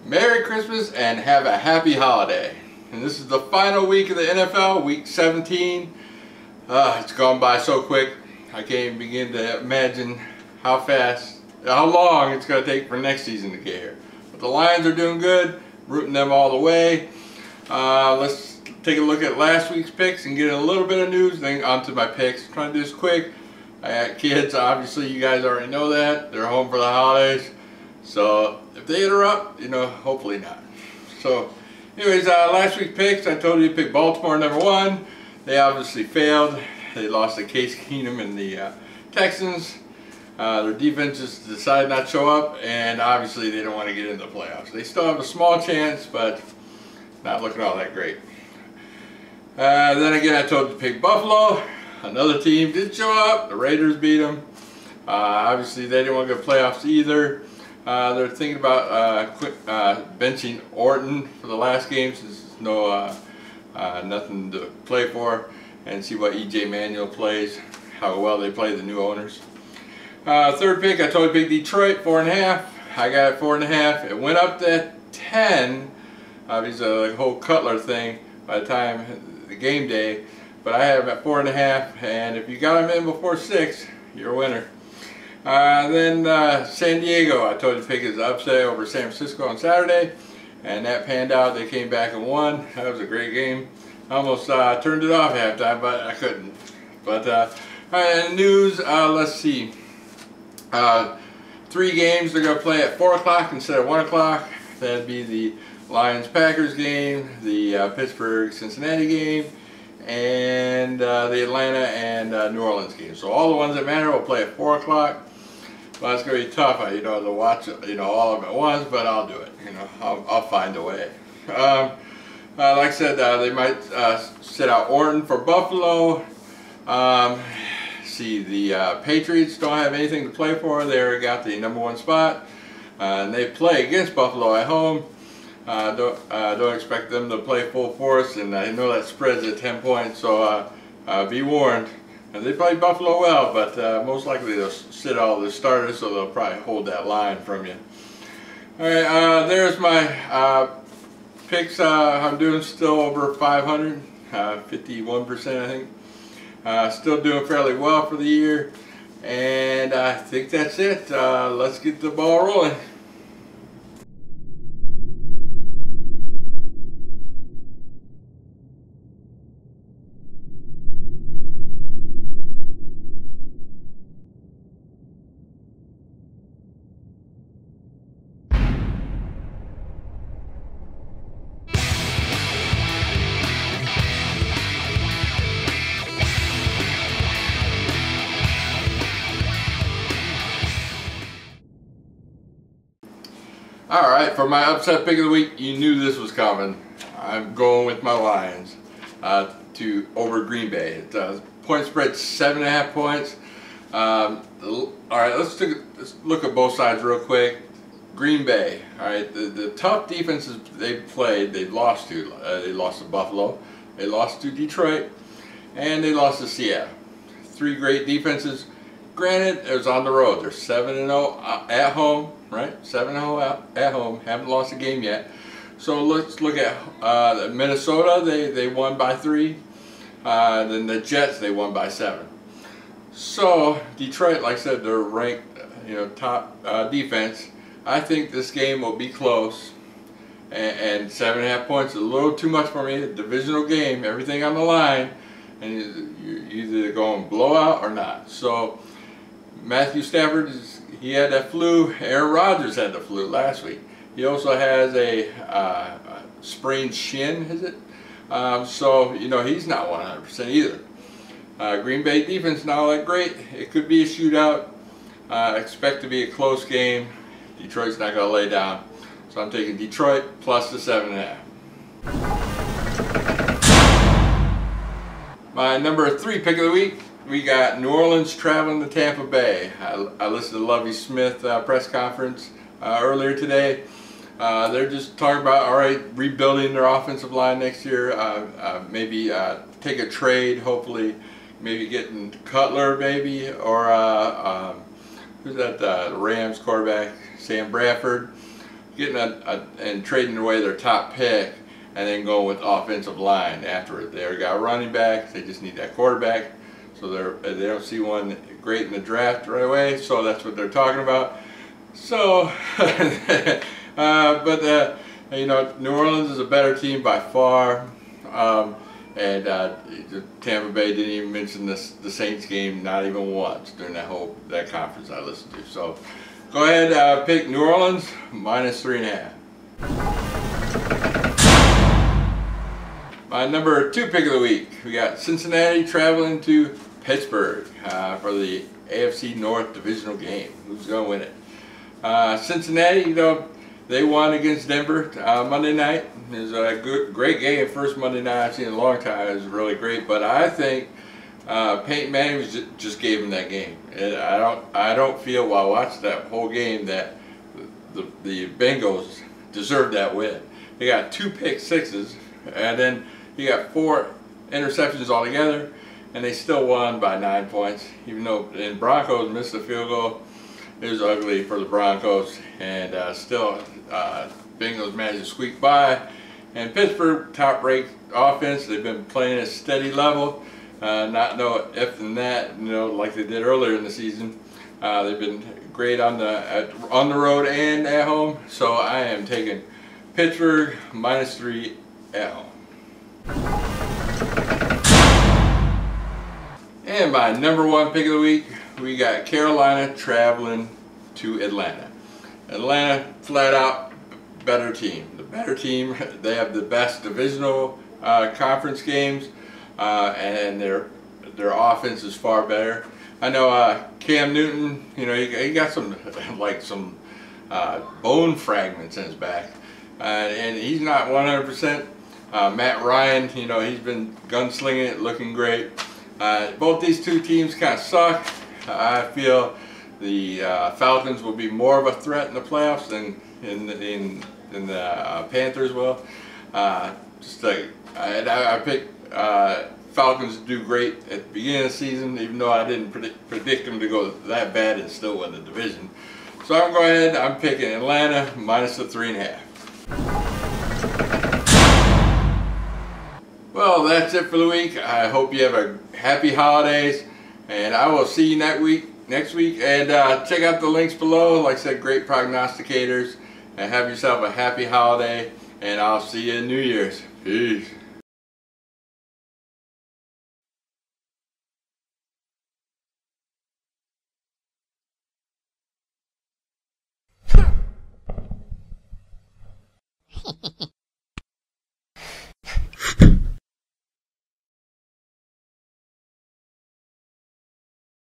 Merry Christmas and have a happy holiday. And this is the final week of the NFL, week 17. It's gone by so quick. I can't even begin to imagine how long it's going to take for next season to get here. But the Lions are doing good, rooting them all the way. Let's take a look at last week's picks and get a little bit of news, then onto my picks. I'm trying to do this quick. I got kids, obviously you guys already know that. They're home for the holidays. So if they interrupt, hopefully not. So anyways, last week's picks, I told you to pick Baltimore #1. They obviously failed. They lost to Case Keenum and the Texans. Their defense just decided not to show up, and obviously they don't want to get into the playoffs. They still have a small chance, but not looking all that great. Then again, I told you to pick Buffalo. Another team did show up. The Raiders beat them. Obviously, they didn't want to go to playoffs either. They're thinking about benching Orton for the last game since there's nothing to play for, and see what E.J. Manuel plays, how well they play the new owners. Third pick, I told you to pick Detroit, 4.5. I got it 4.5. It went up to 10. Obviously, the whole Cutler thing by the time the game day, but I have it at 4.5. And if you got them in before 6, you're a winner. Then San Diego, I told you to pick his upset over San Francisco on Saturday, and that panned out. They came back and won. That was a great game. I almost turned it off halftime, but I couldn't. But all right, news. Let's see. 3 games they're going to play at 4 o'clock instead of 1 o'clock. That'd be the Lions-Packers game, the Pittsburgh Cincinnati game, and the Atlanta and New Orleans game. So all the ones that matter will play at 4 o'clock. Well, it's going to be tough, to watch, all of them at once, but I'll do it. I'll find a way. Like I said, they might sit out Orton for Buffalo. See, the Patriots don't have anything to play for. They already got the #1 spot, and they play against Buffalo at home. Don't expect them to play full force, and I know that spreads at 10 points, so be warned. And they play Buffalo well, but most likely they'll sit all the starters, so they'll probably hold that line from you. All right, there's my picks. I'm doing still over 500, 51% I think. Still doing fairly well for the year, and I think that's it. Let's get the ball rolling. Alright, for my upset pick of the week, you knew this was coming. I'm going with my Lions over Green Bay. Point spread 7.5 points. Alright, let's look at both sides real quick. Green Bay, alright, the tough defenses they've played, they've lost to. They lost to Buffalo, they lost to Detroit, and they lost to Seattle. 3 great defenses. Granted, it was on the road. They're 7-0 at home, right? 7-0 at home. Haven't lost a game yet. So let's look at Minnesota. They won by 3. Then the Jets, they won by 7. So Detroit, like I said, they're ranked, top defense. I think this game will be close. And 7.5 points is a little too much for me. A divisional game, everything on the line, and you're either going blowout or not. So Matthew Stafford, he had that flu. Aaron Rodgers had the flu last week. He also has a sprained shin, is it? So, he's not 100% either. Green Bay defense not all that great. It could be a shootout. Expect to be a close game. Detroit's not going to lay down. So I'm taking Detroit plus the 7.5. My number 3 pick of the week, we got New Orleans traveling to Tampa Bay. I listened to Lovie Smith press conference earlier today. They're just talking about, all right, rebuilding their offensive line next year. Maybe take a trade, hopefully maybe getting Cutler, maybe, or who's that? The Rams quarterback, Sam Bradford, getting and trading away their top pick, and then going with offensive line after it. They already got a running back. They just need that quarterback. So they don't see one great in the draft right away. So that's what they're talking about. So, but you know, New Orleans is a better team by far. And Tampa Bay didn't even mention the Saints game, not even once during that conference I listened to. So go ahead, pick New Orleans -3.5. My number 2 pick of the week, we got Cincinnati traveling to Pittsburgh for the AFC North divisional game. Who's going to win it? Cincinnati, you know, they won against Denver Monday night. It was a great game. First Monday night I've seen in a long time. It was really great. But I think Peyton Manning just gave him that game. And I don't feel while watching that whole game that the Bengals deserved that win. They got 2 pick sixes, and then you got 4 interceptions altogether, and they still won by 9 points. Even though the Broncos missed the field goal, it was ugly for the Broncos, and still Bengals managed to squeak by. And Pittsburgh, top-ranked offense, they've been playing at a steady level, not no if and that, you know, like they did earlier in the season. They've been great on the road and at home, so I am taking Pittsburgh -3 at home. And my number 1 pick of the week, we got Carolina traveling to Atlanta. Atlanta, flat out better team. The better team. They have the best divisional conference games, and their offense is far better. I know Cam Newton, you know, he got some bone fragments in his back, and he's not 100%. Matt Ryan, you know, he's been gunslinging it, looking great. Both these two teams kind of suck. I feel the Falcons will be more of a threat in the playoffs than the Panthers will. Just like I picked Falcons to do great at the beginning of the season, even though I didn't predict them to go that bad and still win the division. So I'm going ahead. I'm picking Atlanta -3.5. Well, that's it for the week. I hope you have a happy holidays, and I will see you next week. And check out the links below. Like I said, great prognosticators, and have yourself a happy holiday, and I'll see you in New Year's. Peace.